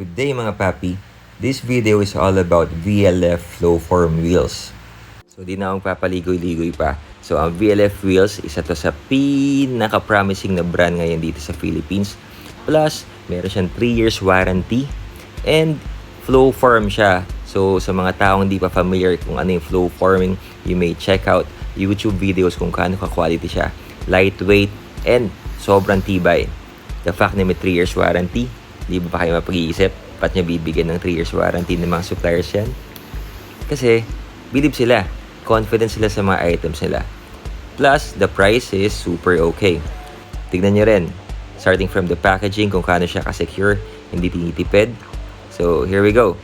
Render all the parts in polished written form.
Good day mga papi. This video is all about VLF flowform wheels. So di na akong papaligoy-ligoy pa. So ang VLF wheels, isa to sa pinaka-promising na brand ngayon dito sa Philippines. Plus, meron siyang 3 years warranty and flowform siya. So sa mga taong hindi pa familiar kung ano yung flowforming, you may check out YouTube videos kung kaano ka-quality siya. Lightweight and sobrang tibay. The fact na may 3 years warranty, di ba pa kayo mapag-iisip? Ba't niya bibigyan ng 3 years warranty ng mga suppliers yan? Kasi, believe sila. Confident sila sa mga items nila. Plus, the price is super okay. Tignan nyo rin. Starting from the packaging, kung kaano siya ka-secure, hindi tinitipid. So, here we go.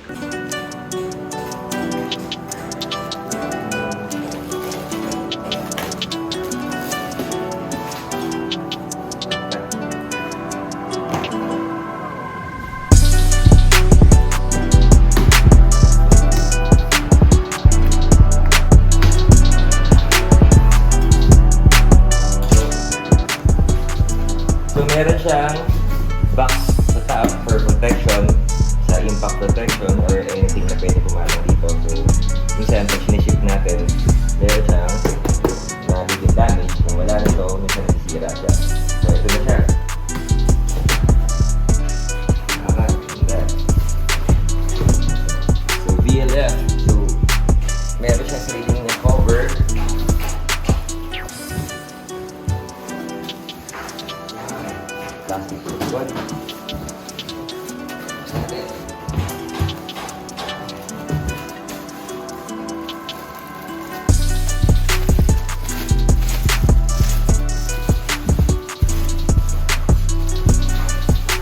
So, meron siyang box sa top for protection, sa impact protection or anything na pwede pumalang dito. So, minsan pag siniship natin, meron siyang nagiging damage. Kung wala nito, minsan nasisira siya. So, ito na siya. So, VLF. So, meron siyang sariling na cover. Plastic one.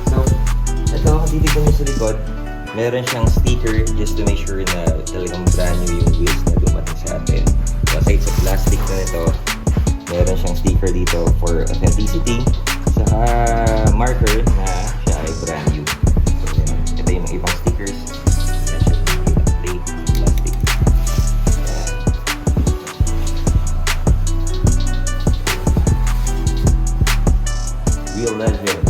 So, ito, kung titignan nyo sa likod, meron siyang sticker just to make sure na talagang brand new yung wheels na dumating sa atin. So, aside sa plastic na ito, meron siyang sticker dito for authenticity. Saka marker na siya ay brand new. So, ito yung ibang stickers. Yan siya, plate, plastic. Yan. Real legend.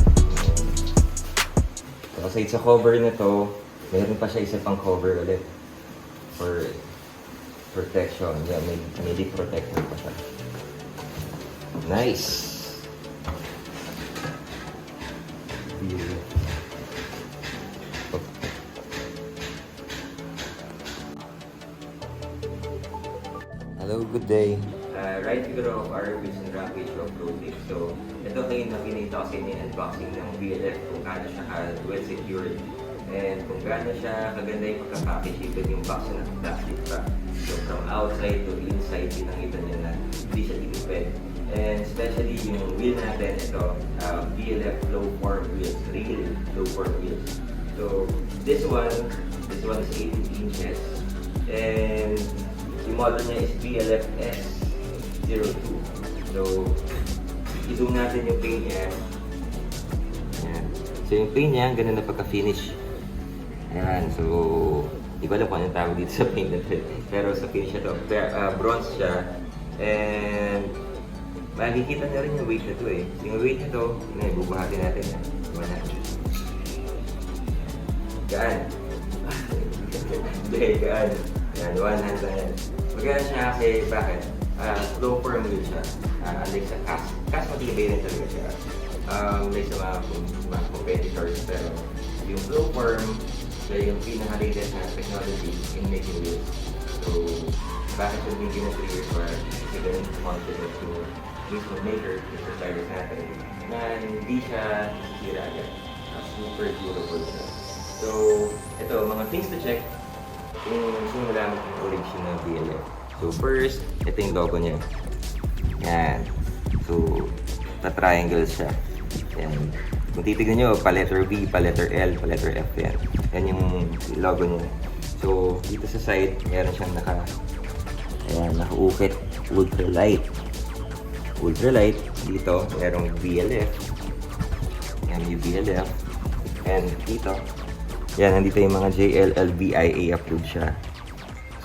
So, aside sa cover na to, meron pa siya isa pang cover ulit for protection. Yan, may deep protector pa siya. Nice! Hello, good day. Right figure of our reviews and rampage of clothing. So, ito kayo na pinita kasi yung unboxing ng VLF kung gaano siya well secured and kung gaano siya kaganda yung pagka-package even yung box na plastic pa. So, from outside to inside, pinakita niya na hindi siya tinipid. And especially yung wheel natin, ito, VLF flowform wheels, real flowform wheels. So, this one is 18 inches. And yung model niya is VLF S02. So, i-zoom natin yung paint niya. Ayan. So, yung paint niya, ganun na pagka-finish. Ayan. So, di ko alam kung anong tawag dito sa paint natin. Pero sa finish niya to, bronze siya. And makikita niyo rin yung weight na to eh. Yung weight na to, bubuhatin natin yan. Gaan. Okay, gaan. Yan, one hand lang yan. Maganda siya kasi, bakit? Flowform wheel siya. Unlike sa cast. Cast matibay rin talaga siya. Like sa mga competitors. Pero yung flowform, siya yung pinaka-latest na technology in making wheels. So, bakit yung bigyan ng 3 years para kasi ganun confident yung mismo maker, yung suppliers natin, na hindi siya sira agad. Super durable siya. So, ito, mga things to check kung gusto nyo malaman yung origin ng VLF. So, first, ito yung logo niya. Yan. So, ta-triangle siya. Yan. Kung titignan nyo, pa-letter V, pa-letter L, pa-letter F yan. Yan yung logo niya. So, dito sa side, meron siyang naka-ukit ultralight. Ultralight. Dito, merong VLF. Yan yung VLF. And dito, yan, nandito yung mga JLLBIA approved siya.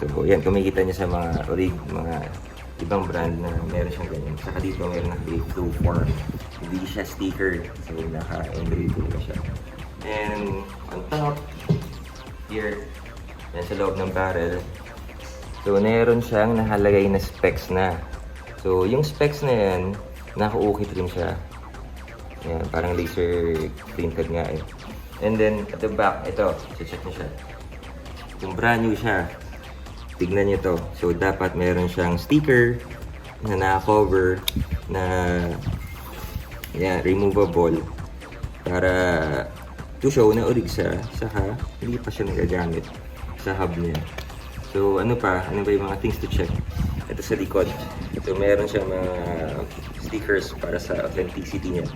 So, yan, kumikita niya sa mga ibang brand na meron siyang ganyan. Saka dito, meron flowform. Hindi siya sticker. So, naka-engrave ko siya. And on top, sa loob ng barrel. So, meron siyang nakalagay na specs na. So, yung specs na yan, naka-ukit rin siya. Ayan, parang laser printed nga eh. And then, at the back, ito, check nyo siya. Kung brand new siya, tignan nyo to. So, dapat meron siyang sticker na naka-cover na removable para to show na orig siya, saka hindi pa siya nagagamit sa hub niya. So, ano ba yung mga things to check? Ito sa likod. So, meron siyang mga stickers para sa authenticity niya.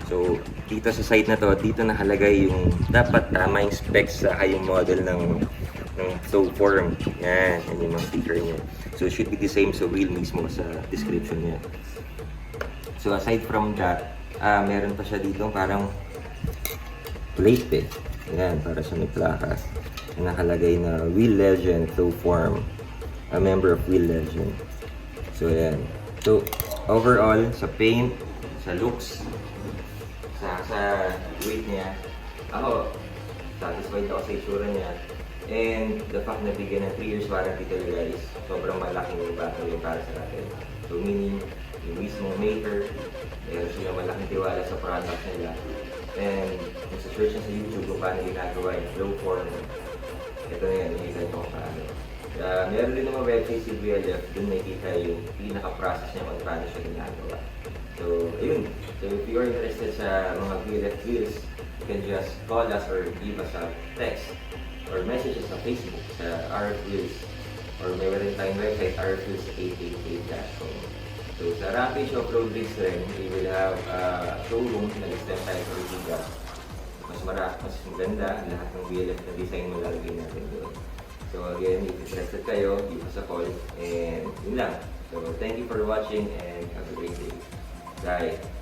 So, dito sa side na to, dito nakalagay yung dapat tama yung specs sa yung model ng flowform. Yan yung mga sticker niya. So, it should be the same sa wheel mismo sa description niya. So, aside from that, meron pa siya dito parang plate eh. Yan, para sa may plaka. Nakalagay na Wheel Legend Flowform, a member of Wheel Legend. So, yan. So, overall, sa paint, sa looks, sa weight niya, ako, satisfied ako sa itsura niya. And the fact na bigyan ng 3 years warranty talaga is sobrang malaking battery para sa atin. So, meaning, yung mismong maker, meron sila malaking tiwala sa product nila. And kung sa search na sa YouTube kung paano ginagawa yung flowform, ito na yan, nakikita ko kung paano. Meron din naman website si VLF, dun nakikita yung pinaka-process niya kung paano siya ginagawa. So, ayun. So, if you are interested sa mga VLF wheels, you can just call us or give us a text or message us sa Facebook sa RF Wheels, or may rin tayong website, rfwheels888.com. So, sa Rampage Off-Road Rigs rin, we will have a showroom na extend tayo sa Riga. Mas maganda, lahat ng VLF na design mo lalagay natin doon. So again, if interested kayo, give us a call, and yun lang. So thank you for watching and have a great day. Bye!